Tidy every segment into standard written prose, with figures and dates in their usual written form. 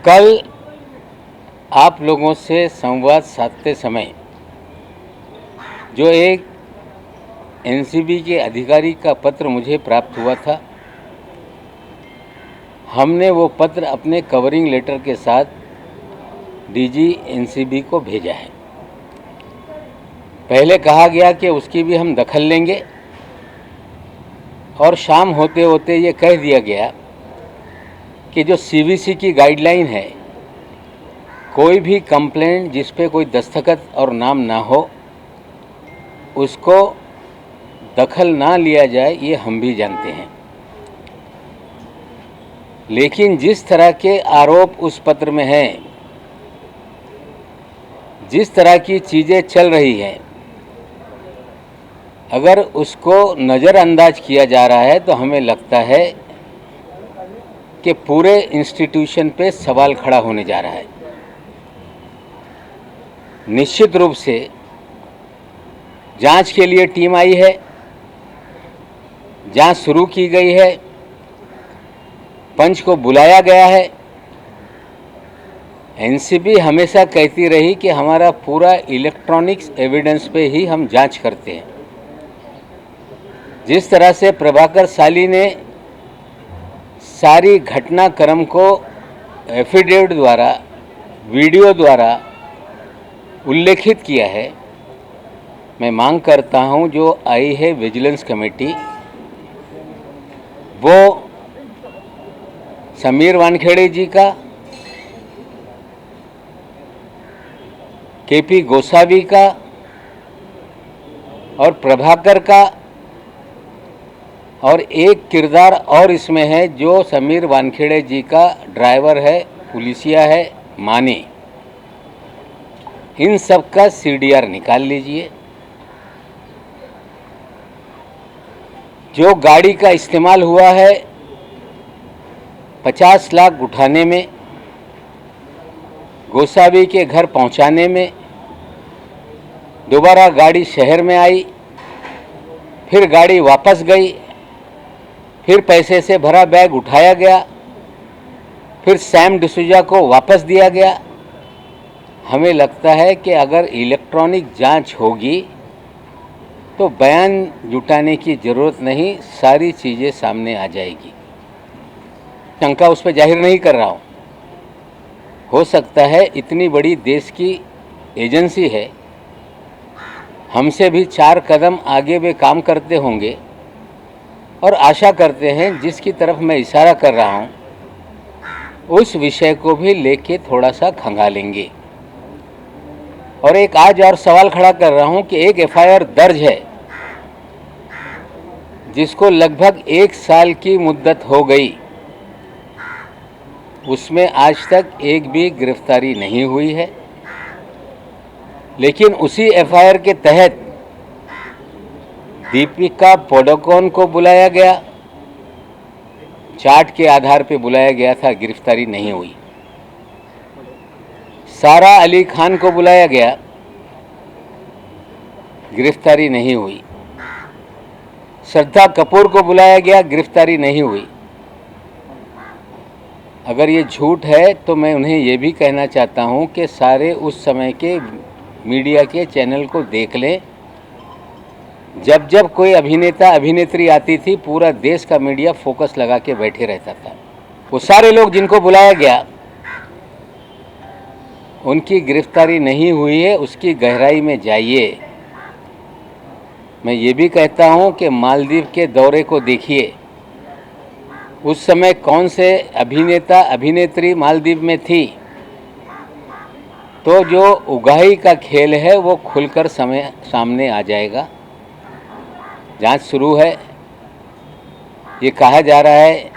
कल आप लोगों से संवाद साधते समय जो एक एनसीबी के अधिकारी का पत्र मुझे प्राप्त हुआ था, हमने वो पत्र अपने कवरिंग लेटर के साथ डीजी एनसीबी को भेजा है। पहले कहा गया कि उसकी भी हम दखल लेंगे और शाम होते होते ये कह दिया गया कि जो सीवीसी की गाइडलाइन है, कोई भी कंप्लेंट जिस पे कोई दस्तखत और नाम ना हो उसको दखल ना लिया जाए, ये हम भी जानते हैं। लेकिन जिस तरह के आरोप उस पत्र में हैं, जिस तरह की चीज़ें चल रही हैं, अगर उसको नज़रअंदाज किया जा रहा है तो हमें लगता है कि पूरे इंस्टीट्यूशन पे सवाल खड़ा होने जा रहा है। निश्चित रूप से जांच के लिए टीम आई है, जांच शुरू की गई है, पंच को बुलाया गया है। एनसीबी हमेशा कहती रही कि हमारा पूरा इलेक्ट्रॉनिक्स एविडेंस पे ही हम जांच करते हैं। जिस तरह से प्रभाकर साली ने सारी घटनाक्रम को एफिडेविट द्वारा, वीडियो द्वारा उल्लेखित किया है, मैं मांग करता हूं जो आई है विजिलेंस कमेटी, वो समीर वानखेड़े जी का, केपी गोसावी का और प्रभाकर का, और एक किरदार और इसमें है जो समीर वानखेड़े जी का ड्राइवर है, पुलिसिया है, मानी। इन सब का सीडीआर निकाल लीजिए। जो गाड़ी का इस्तेमाल हुआ है 50 लाख उठाने में, गोसावी के घर पहुंचाने में, दोबारा गाड़ी शहर में आई, फिर गाड़ी वापस गई, फिर पैसे से भरा बैग उठाया गया, फिर सैम डिसूजा को वापस दिया गया। हमें लगता है कि अगर इलेक्ट्रॉनिक जांच होगी तो बयान जुटाने की ज़रूरत नहीं, सारी चीज़ें सामने आ जाएगी। शंका उस पर जाहिर नहीं कर रहा हूँ। हो सकता है इतनी बड़ी देश की एजेंसी है, हमसे भी 4 कदम आगे वे काम करते होंगे, और आशा करते हैं जिसकी तरफ मैं इशारा कर रहा हूँ उस विषय को भी लेके थोड़ा सा खंगालेंगे। और एक आज और सवाल खड़ा कर रहा हूँ कि एक एफआईआर दर्ज है जिसको लगभग 1 साल की मुद्दत हो गई, उसमें आज तक एक भी गिरफ्तारी नहीं हुई है। लेकिन उसी एफआईआर के तहत दीपिका पादुकोण को बुलाया गया, चार्ट के आधार पर बुलाया गया था, गिरफ्तारी नहीं हुई। सारा अली खान को बुलाया गया, गिरफ्तारी नहीं हुई। श्रद्धा कपूर को बुलाया गया, गिरफ्तारी नहीं हुई। अगर ये झूठ है तो मैं उन्हें ये भी कहना चाहता हूँ कि सारे उस समय के मीडिया के चैनल को देख लें। जब जब कोई अभिनेता अभिनेत्री आती थी, पूरा देश का मीडिया फोकस लगा के बैठे रहता था। वो सारे लोग जिनको बुलाया गया उनकी गिरफ्तारी नहीं हुई है, उसकी गहराई में जाइए। मैं ये भी कहता हूँ कि मालदीव के दौरे को देखिए, उस समय कौन से अभिनेता अभिनेत्री मालदीव में थी। तो जो उगाही का खेल है वो खुलकर सामने आ जाएगा। जांच शुरू है। ये कहा जा रहा है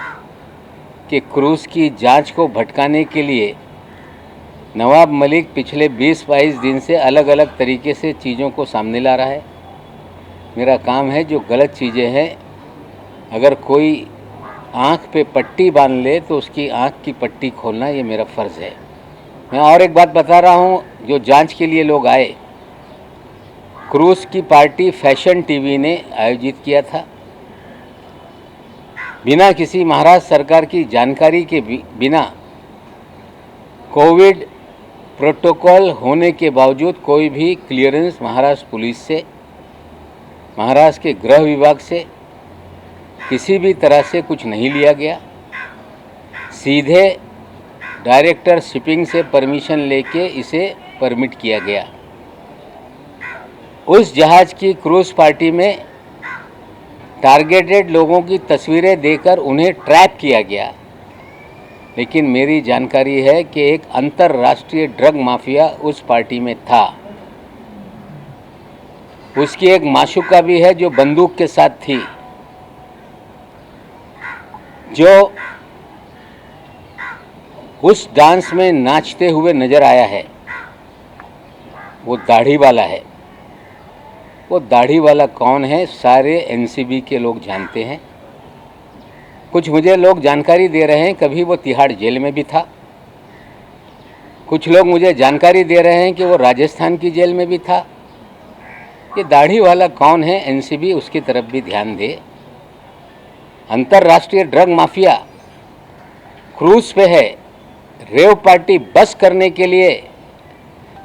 कि क्रूज की जांच को भटकाने के लिए नवाब मलिक पिछले 20-22 दिन से अलग अलग तरीके से चीज़ों को सामने ला रहा है। मेरा काम है जो गलत चीज़ें हैं, अगर कोई आँख पे पट्टी बांध ले तो उसकी आँख की पट्टी खोलना ये मेरा फ़र्ज़ है। मैं और एक बात बता रहा हूँ, जो जांच के लिए लोग आए, क्रूज की पार्टी फैशन टीवी ने आयोजित किया था। बिना किसी महाराष्ट्र सरकार की जानकारी के बिना कोविड प्रोटोकॉल होने के बावजूद कोई भी क्लियरेंस महाराष्ट्र पुलिस से, महाराष्ट्र के गृह विभाग से किसी भी तरह से कुछ नहीं लिया गया। सीधे डायरेक्टर शिपिंग से परमिशन लेके इसे परमिट किया गया। उस जहाज़ की क्रूज़ पार्टी में टारगेटेड लोगों की तस्वीरें देकर उन्हें ट्रैप किया गया। लेकिन मेरी जानकारी है कि एक अंतर्राष्ट्रीय ड्रग माफिया उस पार्टी में था। उसकी एक माशूका भी है जो बंदूक के साथ थी, जो उस डांस में नाचते हुए नजर आया है। वो दाढ़ी वाला है। वो दाढ़ी वाला कौन है, सारे एनसीबी के लोग जानते हैं। कुछ मुझे लोग जानकारी दे रहे हैं कभी वो तिहाड़ जेल में भी था। कुछ लोग मुझे जानकारी दे रहे हैं कि वो राजस्थान की जेल में भी था। ये दाढ़ी वाला कौन है, एनसीबी उसकी तरफ भी ध्यान दे। अंतर्राष्ट्रीय ड्रग माफिया क्रूज पे है। रेव पार्टी बस करने के लिए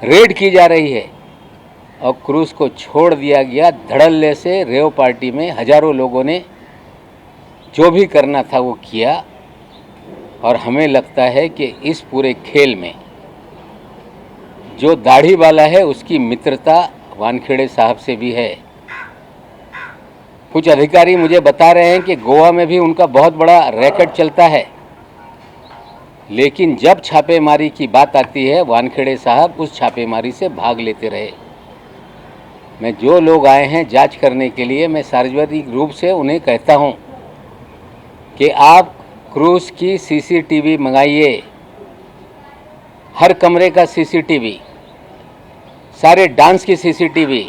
रेड की जा रही है और क्रूज को छोड़ दिया गया। धड़ल्ले से रेव पार्टी में हजारों लोगों ने जो भी करना था वो किया। और हमें लगता है कि इस पूरे खेल में जो दाढ़ी वाला है उसकी मित्रता वानखेड़े साहब से भी है। कुछ अधिकारी मुझे बता रहे हैं कि गोवा में भी उनका बहुत बड़ा रैकेट चलता है। लेकिन जब छापेमारी की बात आती है, वानखेड़े साहब उस छापेमारी से भाग लेते रहे। मैं जो लोग आए हैं जांच करने के लिए, मैं सार्वजनिक रूप से उन्हें कहता हूं कि आप क्रूज की सीसीटीवी मंगाइए, हर कमरे का सीसीटीवी, सारे डांस की सीसीटीवी,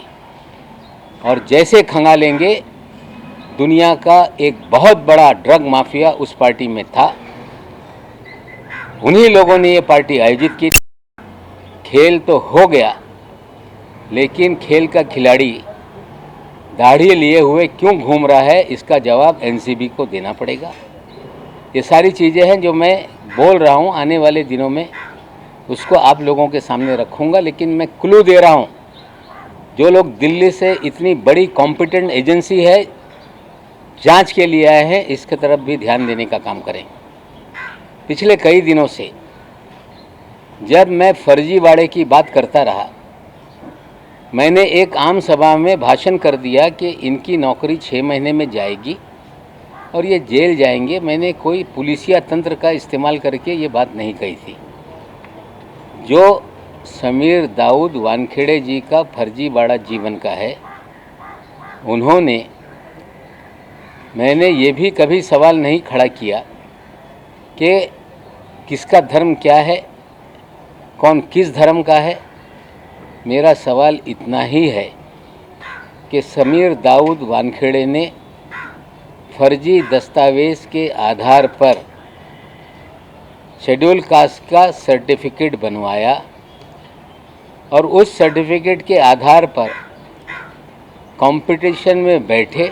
और जैसे खंगालेंगे दुनिया का एक बहुत बड़ा ड्रग माफिया उस पार्टी में था। उन्हीं लोगों ने ये पार्टी आयोजित की। खेल तो हो गया, लेकिन खेल का खिलाड़ी दाढ़ी लिए हुए क्यों घूम रहा है, इसका जवाब एनसीबी को देना पड़ेगा। ये सारी चीज़ें हैं जो मैं बोल रहा हूँ, आने वाले दिनों में उसको आप लोगों के सामने रखूँगा। लेकिन मैं क्लू दे रहा हूँ, जो लोग दिल्ली से इतनी बड़ी कॉम्पिटेंट एजेंसी है जांच के लिए आए हैं, इसके तरफ भी ध्यान देने का काम करें। पिछले कई दिनों से जब मैं फर्जीवाड़े की बात करता रहा, मैंने एक आम सभा में भाषण कर दिया कि इनकी नौकरी 6 महीने में जाएगी और ये जेल जाएंगे। मैंने कोई पुलिसिया तंत्र का इस्तेमाल करके ये बात नहीं कही थी। जो समीर दाऊद वानखेड़े जी का फर्जीवाड़ा जीवन का है, उन्होंने, मैंने ये भी कभी सवाल नहीं खड़ा किया कि किसका धर्म क्या है, कौन किस धर्म का है। मेरा सवाल इतना ही है कि समीर दाऊद वानखेड़े ने फर्जी दस्तावेज़ के आधार पर शेड्यूल कास्ट का सर्टिफिकेट बनवाया और उस सर्टिफिकेट के आधार पर कंपटीशन में बैठे,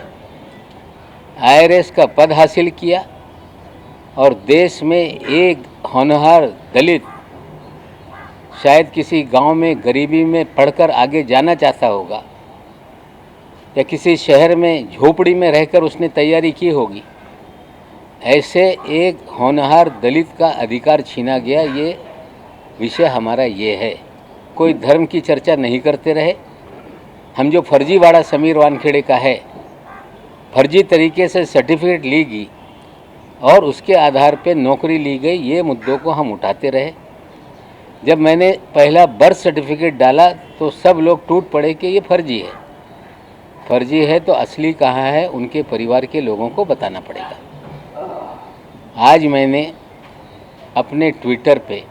आईआरएस का पद हासिल किया और देश में एक होनहार दलित, शायद किसी गांव में गरीबी में पढ़कर आगे जाना चाहता होगा या किसी शहर में झोपड़ी में रहकर उसने तैयारी की होगी, ऐसे एक होनहार दलित का अधिकार छीना गया। ये विषय हमारा ये है। कोई धर्म की चर्चा नहीं करते रहे। हम जो फर्जीवाड़ा समीर वानखेड़े का है, फर्जी तरीके से सर्टिफिकेट ली गई और उसके आधार पे नौकरी ली गई, ये मुद्दों को हम उठाते रहे। जब मैंने पहला बर्थ सर्टिफिकेट डाला तो सब लोग टूट पड़े कि ये फर्जी है। फर्जी है तो असली कहाँ है, उनके परिवार के लोगों को बताना पड़ेगा। आज मैंने अपने ट्विटर पे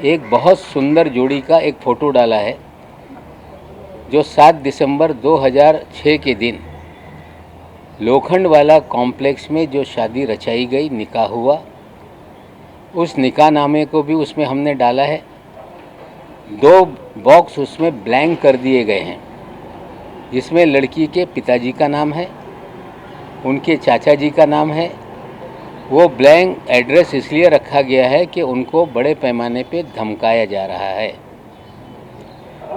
एक बहुत सुंदर जोड़ी का एक फ़ोटो डाला है, जो 7 दिसंबर 2006 के दिन लोखंडवाला कॉम्प्लेक्स में जो शादी रचाई गई, निकाह हुआ, उस निकाह नामे को भी उसमें हमने डाला है। 2 बॉक्स उसमें ब्लैंक कर दिए गए हैं, जिसमें लड़की के पिताजी का नाम है, उनके चाचा जी का नाम है वो ब्लैंक एड्रेस इसलिए रखा गया है कि उनको बड़े पैमाने पे धमकाया जा रहा है।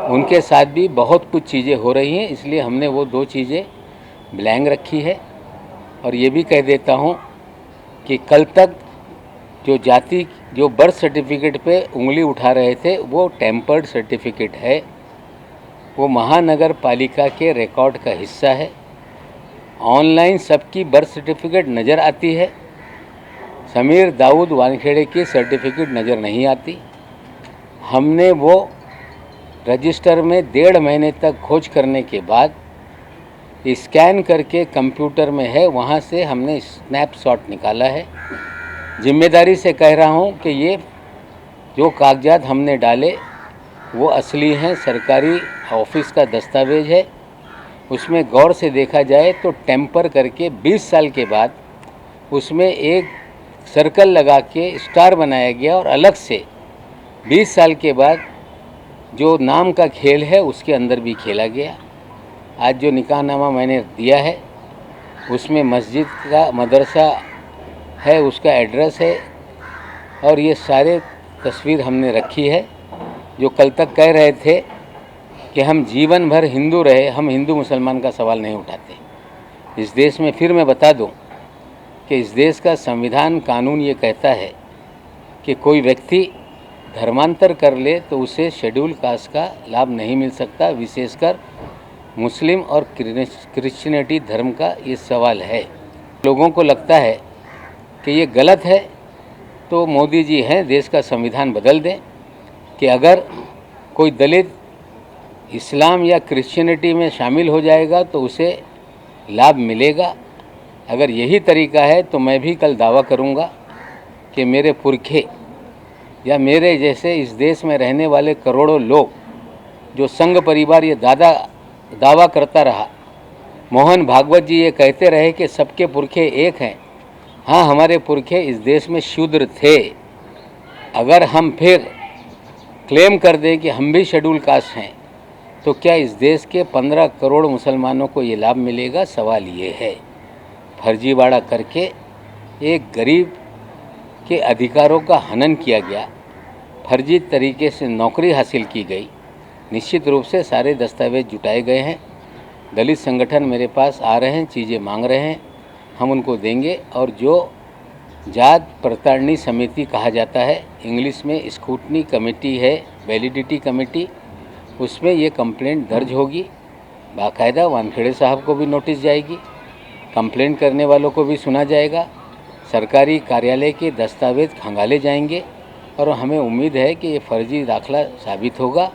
उनके साथ भी बहुत कुछ चीज़ें हो रही हैं, इसलिए हमने वो 2 चीज़ें ब्लैंक रखी है। और ये भी कह देता हूँ कि कल तक जो बर्थ सर्टिफिकेट पे उंगली उठा रहे थे वो टेम्पर्ड सर्टिफिकेट है, वो महानगर पालिका के रिकॉर्ड का हिस्सा है। ऑनलाइन सबकी बर्थ सर्टिफिकेट नज़र आती है, समीर दाऊद वानखेड़े की सर्टिफिकेट नज़र नहीं आती। हमने वो रजिस्टर में 1.5 महीने तक खोज करने के बाद स्कैन करके कंप्यूटर में है, वहाँ से हमने स्नैपशॉट निकाला है। जिम्मेदारी से कह रहा हूँ कि ये जो कागजात हमने डाले वो असली हैं, सरकारी ऑफिस का दस्तावेज है। उसमें गौर से देखा जाए तो टेम्पर करके 20 साल के बाद उसमें एक सर्कल लगा के स्टार बनाया गया और अलग से 20 साल के बाद जो नाम का खेल है उसके अंदर भी खेला गया। आज जो निकाहनामा मैंने दिया है उसमें मस्जिद का मदरसा है, उसका एड्रेस है और ये सारे तस्वीर हमने रखी है। जो कल तक कह रहे थे कि हम जीवन भर हिंदू रहे, हम हिंदू मुसलमान का सवाल नहीं उठाते। इस देश में फिर मैं बता दूं कि इस देश का संविधान कानून ये कहता है कि कोई व्यक्ति धर्मांतर कर ले तो उसे शेड्यूल कास्ट का लाभ नहीं मिल सकता। विशेषकर मुस्लिम और क्रिश्चियनिटी धर्म का ये सवाल है। लोगों को लगता है कि ये गलत है, तो मोदी जी हैं, देश का संविधान बदल दें कि अगर कोई दलित इस्लाम या क्रिश्चियनिटी में शामिल हो जाएगा तो उसे लाभ मिलेगा। अगर यही तरीका है तो मैं भी कल दावा करूंगा कि मेरे पुरखे या मेरे जैसे इस देश में रहने वाले करोड़ों लोग, जो संघ परिवार ये दावा करता रहा, मोहन भागवत जी ये कहते रहे कि सबके पुरखे एक हैं। हाँ, हमारे पुरखे इस देश में शूद्र थे। अगर हम फिर क्लेम कर दें कि हम भी शेड्यूल कास्ट हैं तो क्या इस देश के 15 करोड़ मुसलमानों को ये लाभ मिलेगा? सवाल ये है। फर्जीवाड़ा करके एक गरीब के अधिकारों का हनन किया गया, फर्जी तरीके से नौकरी हासिल की गई। निश्चित रूप से सारे दस्तावेज जुटाए गए हैं। दलित संगठन मेरे पास आ रहे हैं, चीज़ें मांग रहे हैं, हम उनको देंगे। और जो जात प्रताड़नी समिति कहा जाता है, इंग्लिश में स्क्रूटनी कमेटी है, वैलिडिटी कमेटी, उसमें ये कंप्लेंट दर्ज होगी। बाकायदा वानखेड़े साहब को भी नोटिस जाएगी, कंप्लेंट करने वालों को भी सुना जाएगा, सरकारी कार्यालय के दस्तावेज खंगाले जाएंगे और हमें उम्मीद है कि ये फर्जी दाखला साबित होगा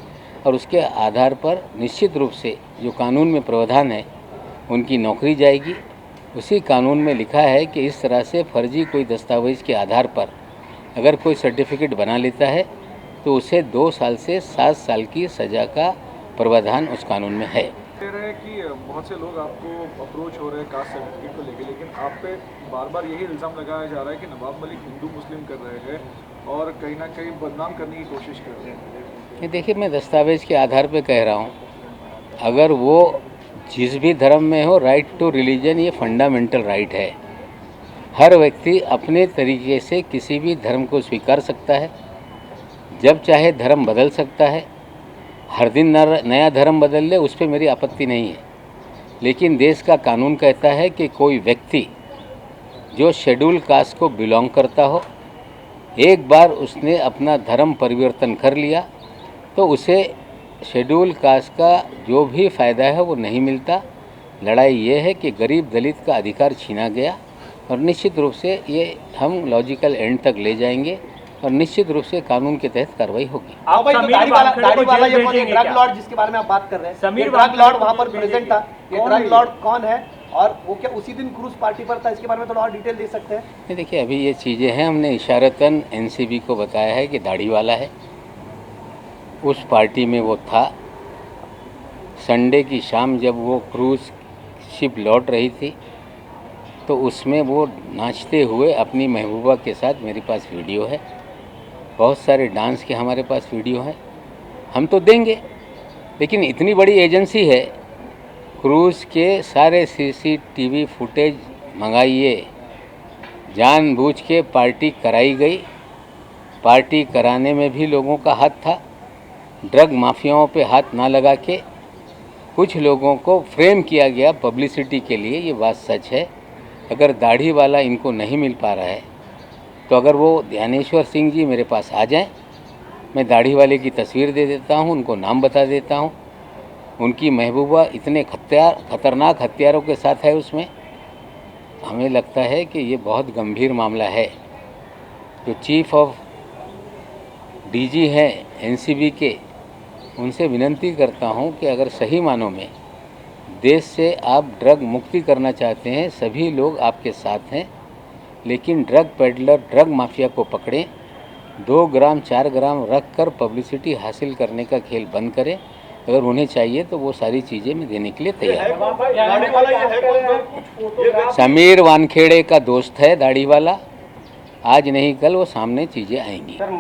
और उसके आधार पर निश्चित रूप से जो कानून में प्रावधान है उनकी नौकरी जाएगी। उसी कानून में लिखा है कि इस तरह से फर्जी कोई दस्तावेज के आधार पर अगर कोई सर्टिफिकेट बना लेता है तो उसे 2 साल से 7 साल की सज़ा का प्रावधान उस कानून में है। कह रहे हैं कि बहुत से लोग आपको अप्रोच हो रहे हैं कास्ट सर्टिफिकेट को लेकर, लेकिन आप पे बार बार यही इल्ज़ाम लगाया जा रहा है कि नवाब मलिक हिंदू मुस्लिम कर रहे हैं और कहीं ना कहीं बदनाम करने की कोशिश कर रहे हैं। ये देखिए, मैं दस्तावेज के आधार पे कह रहा हूँ, अगर वो जिस भी धर्म में हो, राइट टू रिलीजन ये फंडामेंटल राइट है। हर व्यक्ति अपने तरीके से किसी भी धर्म को स्वीकार सकता है, जब चाहे धर्म बदल सकता है। हर दिन नया धर्म बदल ले, उस पर मेरी आपत्ति नहीं है। लेकिन देश का कानून कहता है कि कोई व्यक्ति जो शेड्यूल कास्ट को बिलोंग करता हो, एक बार उसने अपना धर्म परिवर्तन कर लिया तो उसे शेड्यूल कास्ट का जो भी फ़ायदा है वो नहीं मिलता। लड़ाई ये है कि गरीब दलित का अधिकार छीना गया और निश्चित रूप से ये हम लॉजिकल एंड तक ले जाएंगे और निश्चित रूप से कानून के तहत कार्रवाई होगी। आप भाई, दाढ़ी वाला ये कौन है? ड्रग लॉर्ड जिसके बारे में आप बात कर रहे हैं, ये ड्रग लॉर्ड वहाँ पर प्रेजेंट था, ये ड्रग लॉर्ड कौन है और वो क्या उसी दिन क्रूज पार्टी पर था? इसके बारे में थोड़ा और डिटेल दे सकते हैं? नहीं, देखिए, अभी ये चीज़ें हैं, हमने इशारतन एनसीबी को बताया है कि दाढ़ी वाला है, उस पार्टी में वो था। संडे की शाम जब वो क्रूज शिप लौट रही थी तो उसमें वो नाचते हुए अपनी महबूबा के साथ, मेरे पास वीडियो है, बहुत सारे डांस के हमारे पास वीडियो हैं, हम तो देंगे। लेकिन इतनी बड़ी एजेंसी है, क्रूज़ के सारे सीसीटीवी फुटेज मंगाइए, जानबूझ के पार्टी कराई गई। पार्टी कराने में भी लोगों का हाथ था। ड्रग माफियाओं पे हाथ ना लगा के कुछ लोगों को फ्रेम किया गया पब्लिसिटी के लिए, ये बात सच है। अगर दाढ़ी वाला इनको नहीं मिल पा रहा है तो अगर वो ध्यानेश्वर सिंह जी मेरे पास आ जाएं, मैं दाढ़ी वाले की तस्वीर दे देता हूं, उनको नाम बता देता हूं। उनकी महबूबा इतने खतरनाक हथियारों के साथ है उसमें। हमें लगता है कि ये बहुत गंभीर मामला है। जो चीफ ऑफ डीजी हैं एनसीबी के, उनसे विनती करता हूं कि अगर सही मानों में देश से आप ड्रग मुक्ति करना चाहते हैं, सभी लोग आपके साथ हैं, लेकिन ड्रग पेडलर, ड्रग माफिया को पकड़ें। 2 ग्राम 4 ग्राम रख कर पब्लिसिटी हासिल करने का खेल बंद करें। अगर उन्हें चाहिए तो वो सारी चीज़ें मैं देने के लिए तैयार हूँ। समीर वानखेड़े का दोस्त है दाढ़ी वाला, आज नहीं कल वो सामने चीजें आएंगी। समीर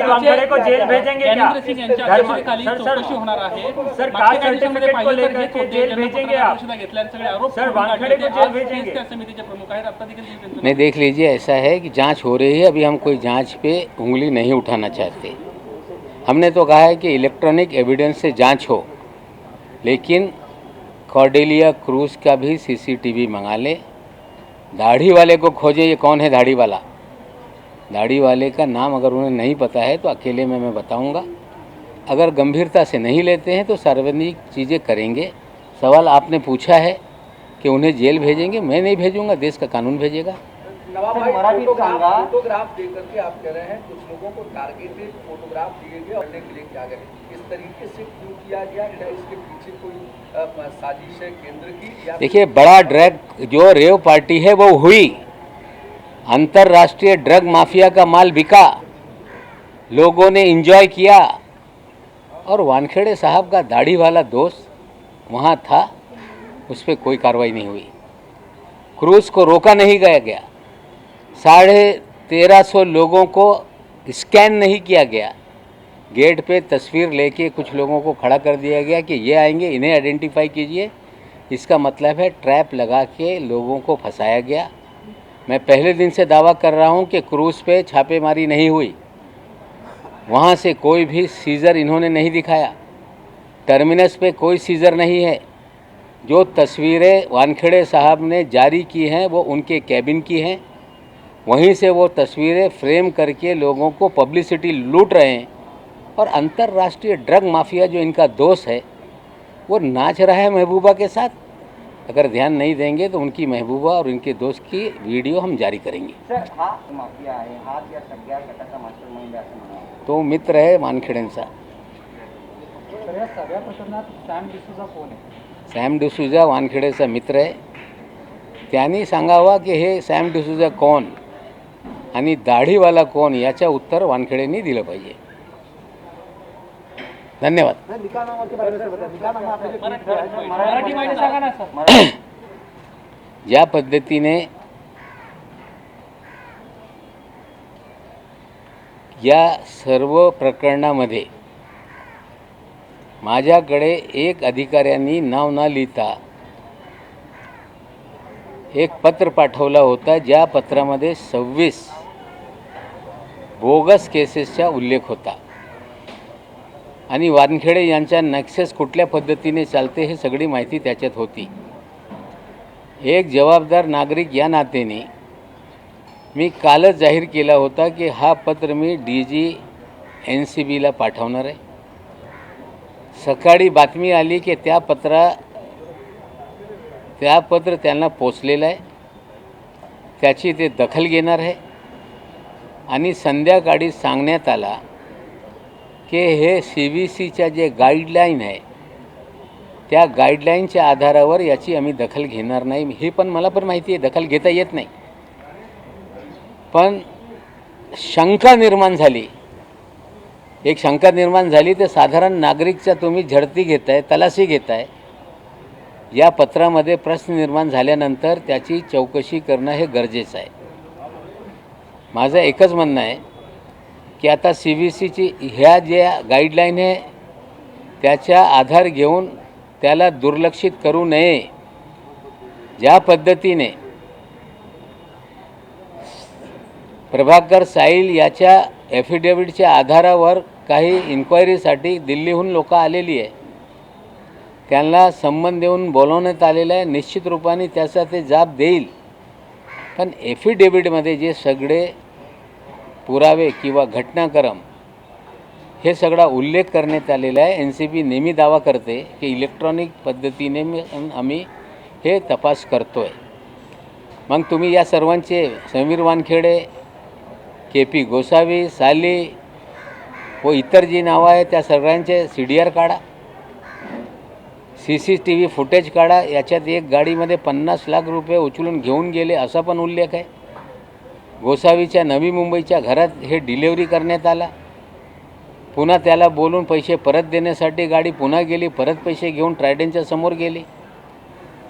वानखेड़े को जेल भेजेंगे क्या? चौकशी होणार आहे सर, कास्ट सर्टिफिकेट को लेकर के जेल भेजेंगे आप? सर, वानखेड़े को जेल भेजेंगे? समितीचे प्रमुख आहेत, आता देखील नहीं, देख लीजिए, ऐसा है कि जांच हो रही है, अभी हम कोई जांच पे उंगली नहीं उठाना चाहते। हमने तो कहा है कि इलेक्ट्रॉनिक एविडेंस से जांच हो, लेकिन कॉर्डेलिया क्रूज का भी सीसीटीवी मंगा ले। दाढ़ी वाले को खोजें, ये कौन है दाढ़ी वाला। दाढ़ी वाले का नाम अगर उन्हें नहीं पता है तो अकेले में मैं बताऊंगा। अगर गंभीरता से नहीं लेते हैं तो सार्वजनिक चीज़ें करेंगे। सवाल आपने पूछा है कि उन्हें जेल भेजेंगे, मैं नहीं भेजूंगा, देश का कानून भेजेगा। फोटोग्राफ दे करके आप कह रहे हैं कुछ लोगों को टारगेटेड फोटोग्राफ दिए गए और के लिए क्या गए, इस तरीके से क्यों किया गया? क्या इसके पीछे कोई साजिश है केंद्र की? या देखिए, बड़ा ड्रग जो रेव पार्टी है वो हुई, अंतर्राष्ट्रीय ड्रग माफिया का माल बिका, लोगों ने एंजॉय किया, और वानखेड़े साहब का दाढ़ी वाला दोस्त वहाँ था, उस पर कोई कार्रवाई नहीं हुई। क्रूज को रोका नहीं गया, 1350 लोगों को स्कैन नहीं किया गया, गेट पे तस्वीर लेके कुछ लोगों को खड़ा कर दिया गया कि ये आएंगे, इन्हें आइडेंटिफाई कीजिए। इसका मतलब है ट्रैप लगा के लोगों को फंसाया गया। मैं पहले दिन से दावा कर रहा हूं कि क्रूज पे छापेमारी नहीं हुई, वहां से कोई भी सीजर इन्होंने नहीं दिखाया, टर्मिनस पे कोई सीजर नहीं है। जो तस्वीरें वानखेड़े साहब ने जारी की हैं वो उनके कैबिन की हैं, वहीं से वो तस्वीरें फ्रेम करके लोगों को पब्लिसिटी लूट रहे हैं। और अंतर्राष्ट्रीय ड्रग माफिया जो इनका दोस्त है वो नाच रहा है महबूबा के साथ। अगर ध्यान नहीं देंगे तो उनकी महबूबा और उनके दोस्त की वीडियो हम जारी करेंगे। तो मित्र है वानखेड़ेंचा। सॅम डिसूजा वानखेडेचा मित्र आहे। त्यांनी सांगावा की हे सॅम डिसूजा कोण आणि दाढीवाला कोण, याचं उत्तर वानखेडेंनी दिलं पाहिजे। धन्यवाद। ज्या पद्धतीने या सर्व प्रकरणामध्ये माझ्याकडे एक अधिकाऱ्यांनी नाव न लिहिता एक पत्र पाठवला होता, ज्या पत्रामध्ये 26 बोगस केसेसचा उल्लेख होता आणि वानखेडे यांच्या नक्सेस कुठल्या पद्धतीने चालते हे सगळी माहिती त्याच्यात होती। एक जबाबदार नागरिक या नात्याने मी कालच जाहीर केला होता की हा पत्र मी डीजी एनसीबीला पाठवणार आहे। सकाळी बातमी आली की त्या पत्र त्यांना पोचलेलं आहे, त्याची ते दखल घेणार आहे आणि संध्याकाळी सांगण्यात आला की हे CBCच्या जे गाईडलाईन आहे त्या गाईडलाईनच्या आधारावर याची आम्ही दखल घेणार नाही। हे पण मला पण माहिती आहे दखल घेता येत नाही, पण शंका निर्माण झाली। एक शंका निर्माण झाली तर साधारण नागरिकचा तुम्ही झडती घेताय, तलाशी घेताय। या पत्रामध्ये प्रश्न निर्माण झाल्यानंतर त्याची चौकशी करणं हे गरजेचं आहे। माझं एकच म्हणणं आहे की आता CBCची ह्या ज्या गाईडलाईन आहे त्याचा आधार घेऊन त्याला दुर्लक्षित करू नये। ज्या पद्धतीने प्रभाकर साहिल याच्या ॲफिडेव्हिटच्या आधारावर काही इन्क्वायरीसाठी दिल्लीहून लोक आलेली आहे, त्यांना संबंध देऊन बोलवण्यात आलेलं आहे. निश्चित रूपाने त्याचा ते जाब देईल. पण ॲफिडेव्हिटमध्ये जे सगळे पुरावे किंवा घटनाक्रम हे सगळा उल्लेख करण्यात आलेला आहे. NCB नेहमी दावा करते की इलेक्ट्रॉनिक पद्धतीने आम्ही हे तपास करतो आहे. मग तुम्ही या सर्वांचे समीर वानखेडे, KP गोसावी, साली व इतर जी नावं आहे त्या सगळ्यांचे CDR काढा, CCTV फुटेज काढा. याच्यात एक गाडीमध्ये 50 लाख रुपये उचलून घेऊन गेले असा पण उल्लेख आहे. गोसावीच्या नवी मुंबईच्या घरात हे डिलेवरी करण्यात आला. पुन्हा त्याला बोलून पैसे परत देण्यासाठी गाडी पुन्हा गेली, परत पैसे घेऊन ट्रायडनच्या समोर गेली.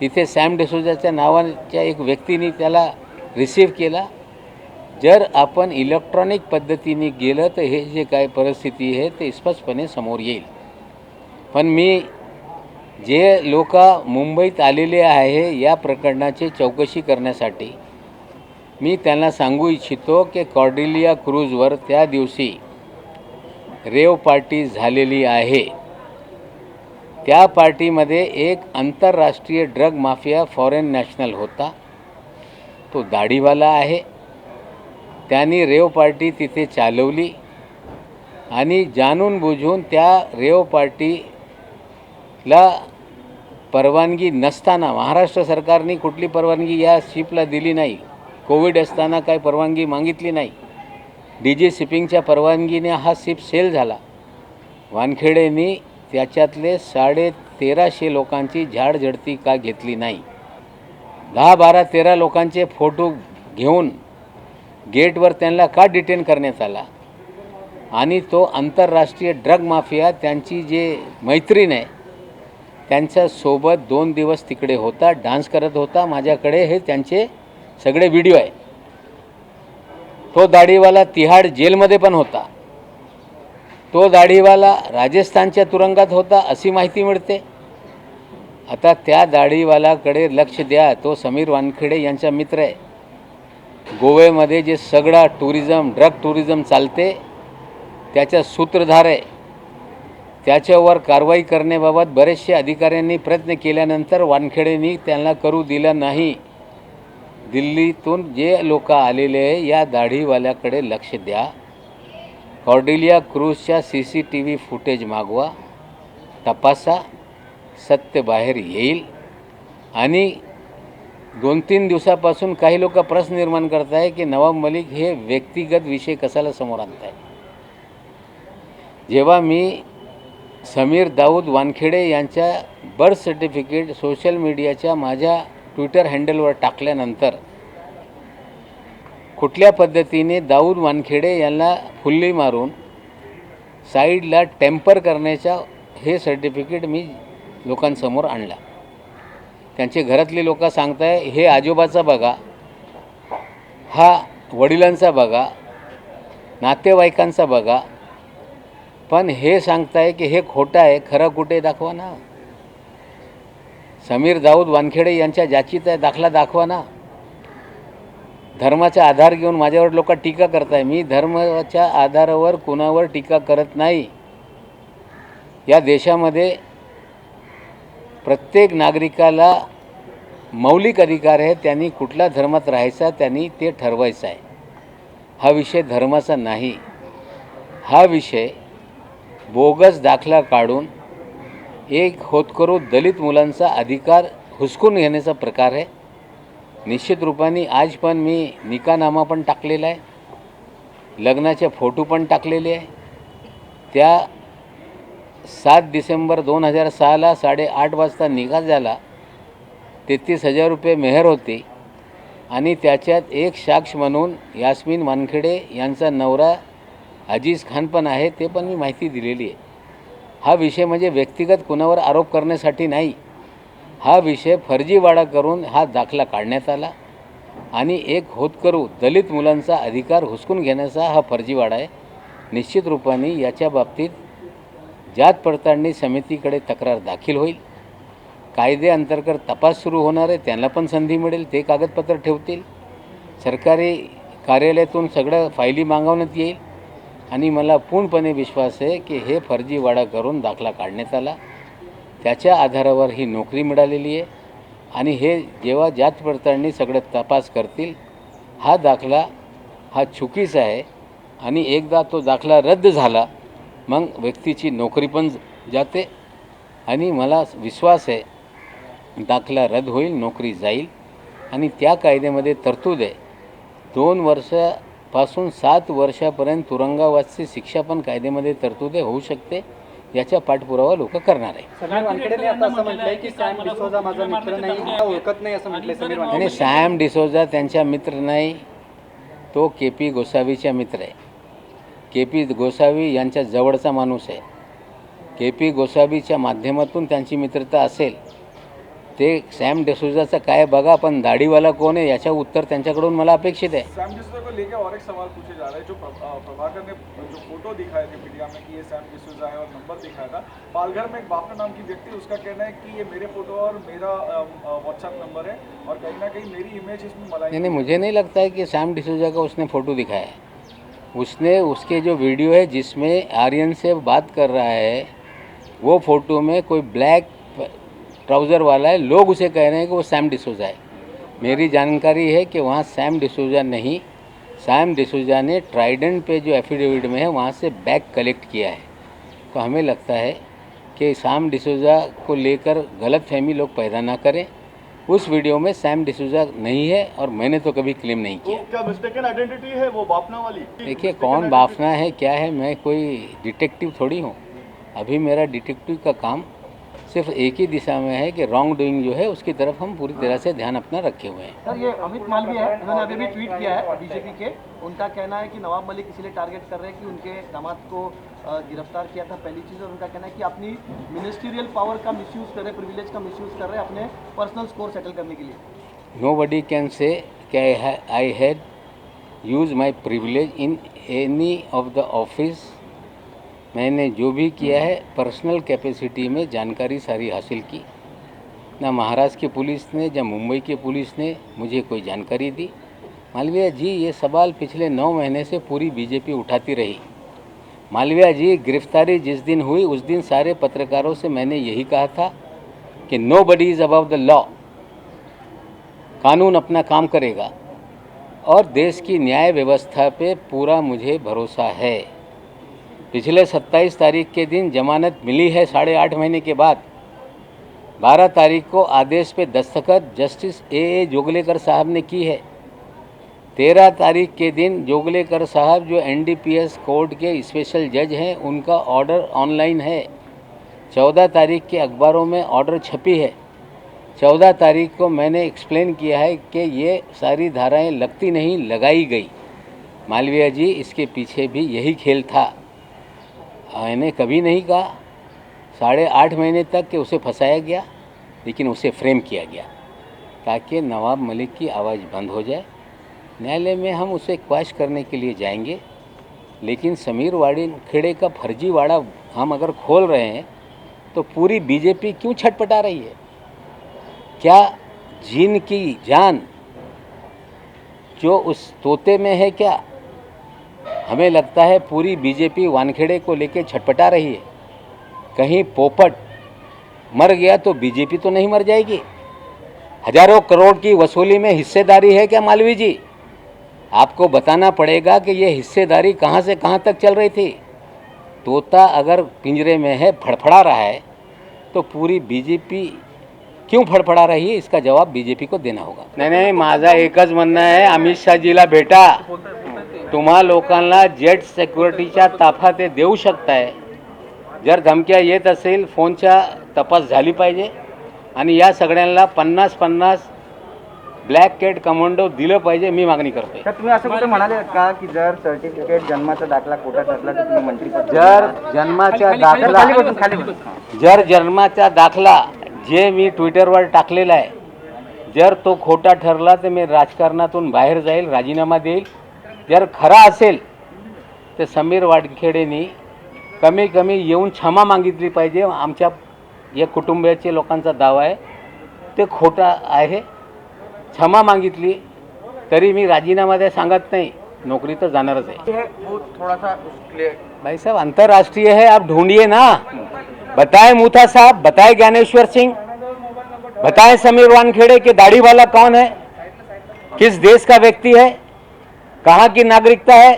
तिथे सॅम डिसोजाच्या नावाच्या एक व्यक्तीने त्याला रिसीव्ह केला. जर आपण इलेक्ट्रॉनिक पद्धतीने गेलं तर हे जे काय परिस्थिती आहे ते स्पष्टपणे समोर येईल. पण मी जे लोक मुंबईत आलेले आहे या प्रकरणाची चौकशी करण्यासाठी, मी त्यांना सांगू इच्छितो की कॉर्डेलिया क्रूजवर त्या दिवशी रेव पार्टी झालेली आहे. त्या पार्टीमध्ये एक आंतरराष्ट्रीय ड्रग माफिया फॉरेन नॅशनल होता, तो दाढीवाला आहे. त्यांनी रेव पार्टी तिथे चालवली आणि जाणून बुजून त्या रेव पार्टीला परवानगी नसताना, महाराष्ट्र सरकारने कुठली परवानगी या शिपला दिली नाही, कोविड असताना काही परवानगी मागितली नाही, DG शिपिंगच्या परवानगीने हा शिप सेल झाला. वानखेडेंनी त्याच्यातले 1350 लोकांची झाडझडती का घेतली नाही? 10, 12, 13 लोकांचे फोटो घेऊन गेटवर त्यांना का डिटेन करण्यात आला? आणि तो आंतरराष्ट्रीय ड्रग माफिया त्यांची जे मैत्रीण आहे त्यांच्यासोबत 2 दिवस तिकडे होता, डान्स करत होता. माझ्याकडे हे त्यांचे सगळे व्हिडिओ आहे. तो दाढीवाला तिहाड जेलमध्ये पण होता. तो दाढीवाला राजस्थानच्या तुरुंगात होता अशी माहिती मिळते. आता त्या दाढीवालाकडे लक्ष द्या. तो समीर वानखेडे यांचा मित्र आहे. गोव्यामध्ये जे सगळा ड्रग टुरिझम चालते त्याचा सूत्रधार आहे. त्याच्यावर कारवाई करण्याबाबत बरेचसे अधिकाऱ्यांनी प्रयत्न केल्यानंतर वानखेडेंनी त्यांना करू दिलं नाही. दिल्लीतून जे लोक आलेले आहे या दाढीवाल्याकडे लक्ष द्या. कॉर्डेलिया क्रूजच्या CCTV फुटेज मागवा, तपासा, सत्य बाहेर येईल. आणि 2-3 दिवसापासून काही लोक प्रश्न निर्माण करत आहे की नवाब मलिक हे व्यक्तिगत विषय कशाला समोर आणत आहे. जेव्हा मी समीर दाऊद वानखेडे यांच्या बर्थ सर्टिफिकेट सोशल मीडियाच्या माझ्या ट्विटर हँडलवर टाकल्यानंतर कुठल्या पद्धतीने दाऊद वानखेडे यांना फुल्ली मारून साईडला टेम्पर करण्याचा हे सर्टिफिकेट मी लोकांसमोर आणला. त्यांचे घरातले लोक सांगताय हे आजोबाचा बघा, हा वडिलांचा बघा, नातेवाईकांचा बघा, पण हे सांगताय की हे खोटं आहे. खरं कुठे दाखवा ना. समीर दाऊद वानखेडे यांच्या जातीचा दाखला दाखवा ना. धर्माचा आधार घेऊन माझ्यावर लोक टीका करताय. मी धर्माच्या आधारावर कुणावर टीका करत नाही. या देशामध्ये प्रत्येक नागरिकाला मौलिक अधिकार आहे. त्यांनी कुठल्या धर्मात राहायचा त्यांनी ते ठरवायचं आहे. हा विषय धर्माचा नाही. हा विषय बोगस दाखला काढून एक होतकरू दलित मुलांचा अधिकार हुसकून घेण्याचा प्रकार आहे. निश्चित रूपाने आज पण मी निकाहनामा पण टाकलेला आहे, लग्नाचे फोटो पण टाकलेले आहे. त्या 7 डिसेंबर 2006ला 8:30 वाजता निकाह झाला. 33,000 रुपये मेहर होती आणि त्याच्यात एक साक्ष म्हणून यास्मीन वानखेडे यांचा नवरा अजीज खान पण आहे, ते पण मी माहिती दिलेली आहे. हा विषय म्हणजे व्यक्तिगत कुणावर आरोप करण्यासाठी नाही. हा विषय फर्जीवाडा करून हा दाखला काढण्यात आला आणि एक होतकरू दलित मुलांचा अधिकार हुसकून घेण्याचा हा फर्जीवाडा आहे. निश्चित रूपाने याच्या बाबतीत जात पडताळणी समितीकडे तक्रार दाखल होईल कायद्याअंतर्गत तपास सुरू होणार आहे, त्यांना पण संधी मिळेल, ते कागदपत्र ठेवतील, सरकारी कार्यालयातून सगळं फायली मागवण्यात येईल आणि मला पूर्णपणे विश्वास आहे की हे फर्जीवाडा करून दाखला काढण्यात आला, त्याच्या आधारावर ही नोकरी मिळालेली आहे आणि हे जेव्हा जात पडताळणी सगळं तपास करतील, हा दाखला हा चुकीचा आहे आणि एकदा तो दाखला रद्द झाला मग व्यक्तीची नोकरी पण जाते आणि मला विश्वास आहे दाखला रद्द होईल, नोकरी जाईल आणि त्या कायद्यामध्ये तरतूद आहे 2 वर्षापासून 7 वर्षापर्यंत तुरुंगवासाची शिक्षा पण कायद्यामध्ये तरतूद होऊ शकते, याचा पाठपुरावा लोक करणार आहे. समीर वानखेडेने आता असं म्हटलंय की सॅम डिसोजा माझा मित्र नाही, मला ओळखत नाही असं म्हटलंय समीर वानखेडे. आणि सॅम डिसोजा त्यांचा मित्र नाही, तो के.पी. गोसावीचा मित्र आहे. के.पी. गोसावी यांच्या जवळचा माणूस आहे. के.पी. गोसावीच्या माध्यमातून त्यांची मित्रता असेल, ते सॅम डिसोजाचं काय बघा, पण दाढीवाला कोण आहे याचं उत्तर त्यांच्याकडून मला अपेक्षित आहे. सैम डिसूजा को लेकर और एक सवाल पूछे जा रहे हैं। जो प्रभाकर ने जो फोटो दिखाए थे मीडिया में कि ये सैम डिसूजा है और नंबर दिखाया था, पालघर में एक बापना नाम की व्यक्ति, उसका कहना है कि ये मेरे फोटो और मेरा व्हाट्सएप नंबर है और कहीं ना कहीं मेरी इमेज इसमें मलाई। नहीं, मुझे नहीं लगता है कि सैम डिसूजा का उसने फ़ोटो दिखाया है। उसने उसके जो वीडियो है जिसमें आर्यन से बात कर रहा है, वो फ़ोटो में कोई ब्लैक ट्राउज़र वाला है, लोग उसे कह रहे हैं कि वो सैम डिसूजा है। मेरी जानकारी है कि वहाँ सैम डिसूजा नहीं, सैम डिसूजा ने ट्राइडेंट पे जो एफिडेविट में है वहाँ से बैग कलेक्ट किया है। तो हमें लगता है कि सैम डिसूजा को लेकर गलतफहमी लोग पैदा ना करें। उस वीडियो में सैम डिसूजा नहीं है और मैंने तो कभी क्लेम नहीं किया। क्या मिस्टेकन आइडेंटिटी है वो बापना वाली? देखिए, कौन बाफना है क्या है, मैं कोई डिटेक्टिव थोड़ी हूँ। अभी मेरा डिटेक्टिव का काम सिर्फ एक ही दिशा में है कि रॉन्ग डूइंग जो है उसकी तरफ हम पूरी तरह से ध्यान अपना रखे हुए हैं। सर, ये अमित मालवीय है, उन्होंने अभी भी ट्वीट किया है बीजेपी के। उनका कहना है कि नवाब मलिक इसलिए टारगेट कर रहे हैं कि उनके दामाद को गिरफ्तार किया था, पहली चीज़। और उनका कहना है कि अपनी मिनिस्ट्रियल पावर का मिसयूज़ कर रहे, प्रिविलेज का मिसयूज़ कर रहे हैं अपने पर्सनल स्कोर सेटल करने के लिए। Nobody can say कि I had used my privilege in any of the office। मैंने जो भी किया है पर्सनल कैपेसिटी में जानकारी सारी हासिल की। ना महाराष्ट्र की पुलिस ने या मुंबई की पुलिस ने मुझे कोई जानकारी दी। मालवीय जी, ये सवाल पिछले 9 महीने से पूरी बीजेपी उठाती रही। मालवीय जी, गिरफ्तारी जिस दिन हुई उस दिन सारे पत्रकारों से मैंने यही कहा था कि nobody is above the law, कानून अपना काम करेगा और देश की न्याय व्यवस्था पे पूरा मुझे भरोसा है। पिछले 27 तारीख के दिन जमानत मिली है 8.5 महीने के बाद। 12 तारीख को आदेश पे दस्तखत जस्टिस ए जोगलेकर साहब ने की है। 13 तारीख के दिन जोगलेकर साहब जो NDPS कोर्ट के स्पेशल जज हैं, उनका ऑर्डर ऑनलाइन है। 14 तारीख के अखबारों में ऑर्डर छपी है। 14 तारीख को मैंने एक्सप्लेन किया है कि ये सारी धाराएं लगती नहीं, लगाई गई। मालवीय जी, इसके पीछे भी यही खेल था। मैंने कभी नहीं कहा 8.5 महीने तक कि उसे फंसाया गया, लेकिन उसे फ्रेम किया गया ताकि नवाब मलिक की आवाज़ बंद हो जाए। न्यायालय में हम उसे क्वैश करने के लिए जाएंगे, लेकिन समीर वानखेड़े का फर्जीवाड़ा हम अगर खोल रहे हैं तो पूरी बीजेपी क्यों छटपटा रही है? क्या जीन की जान जो उस तोते में है क्या? हमें लगता है पूरी बीजेपी वानखेड़े को लेकर छटपटा रही है। कहीं पोपट मर गया तो बीजेपी तो नहीं मर जाएगी। हजारों करोड़ की वसूली में हिस्सेदारी है क्या मालवीय जी? आपको बताना पड़ेगा कि ये हिस्सेदारी कहाँ से कहाँ तक चल रही थी। तोता अगर पिंजरे में है, फड़फड़ा रहा है, तो पूरी बीजेपी क्यों फड़फड़ा रही है, इसका जवाब बीजेपी को देना होगा। नहीं, माझा एकच म्हणणं आहे, अमित शहाजीला भेटा। तुम्हा लोकांना जेट सिक्युरिटीच्या ताफा ते देऊ शकताय। जर धमक्या येत असेल, फोनच्या तपास झाली पाहिजे आणि या सगळ्यांना 50-50 ब्लॅक कॅट कमांडो दिलं पाहिजे, मी मागणी करतोय। तुम्ही असं कुठे म्हणाले का की जर सर्टिफिकेट जन्माचा दाखला खोटा ठरला तर तुम्ही मंत्रीपद? जर जन्माचा दाखला जे मी ट्विटरवर टाकलेला आहे, जर तो खोटा ठरला तर मी राजकारणातून बाहेर जाईल, राजीनामा देईल। जर खरा असेल तर समीर वानखेडेंनी कमी कमी येऊन क्षमा मागितली पाहिजे, आमच्या या कुटुंबाच्या लोकांचा दावा आहे ते खोटा आहे. क्षमा मागितली तरी मी राजीनामा सांगत नाही, नौकरी तो जाणारच है. वो थोड़ा सा भाई साहब अंतर्राष्ट्रीय है, आप ढूंढिए ना. बताए मूथा साहब, बताए ज्ञानेश्वर सिंह, बताए समीर वानखेड़े कि दाढ़ी वाला कौन है, किस देश का व्यक्ति है, कहाँ की नागरिकता है,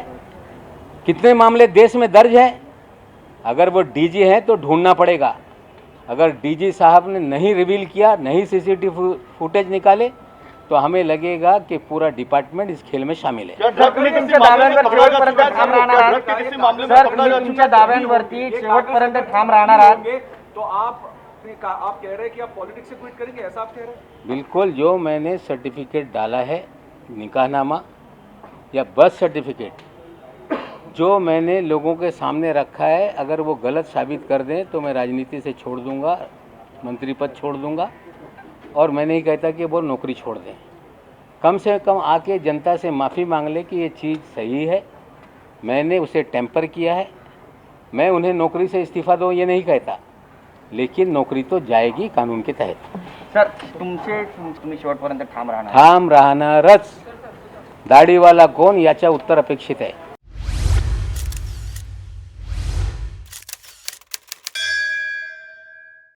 कितने मामले देश में दर्ज हैं. अगर वो डीजी हैं तो ढूंढना पड़ेगा. अगर डीजी साहब ने नहीं रिवील किया, नहीं सीसीटीवी फुटेज निकाले तो हमें लगेगा कि पूरा डिपार्टमेंट इस खेल में शामिल है. सर तुम्ही तुमच्या दाव्यांवरती शेवटपर्यंत ठाम राहणार आहात. सर तुम्ही तुमच्या दाव्यांवरती शेवटपर्यंत ठाम राहणार आहात. तो आप कह रहे हैं कि आप पॉलिटिक्स से क्विट करेंगे, ऐसा आप कह रहे हैं? बिल्कुल. जो मैंने सर्टिफिकेट डाला है, निकाहनामा या बर्थ सर्टिफिकेट, जो मैंने लोगों के सामने रखा है, अगर वो गलत साबित कर दें तो मैं राजनीति से छोड़ दूंगा, मंत्री पद छोड़ दूंगा. और मैं नहीं कहता कि वो नौकरी छोड़ दें. कम से कम आके जनता से माफ़ी मांग ले कि ये चीज़ सही है, मैंने उसे टेम्पर किया है. मैं उन्हें नौकरी से इस्तीफ़ा दो ये नहीं कहता, लेकिन नौकरी तो जाएगी कानून के तहत. सर तुम्ही शेवटपर्यंत ठाम राहणार. ठाम राहणारच. दाढीवाला कोण याच्या उत्तर अपेक्षित आहे.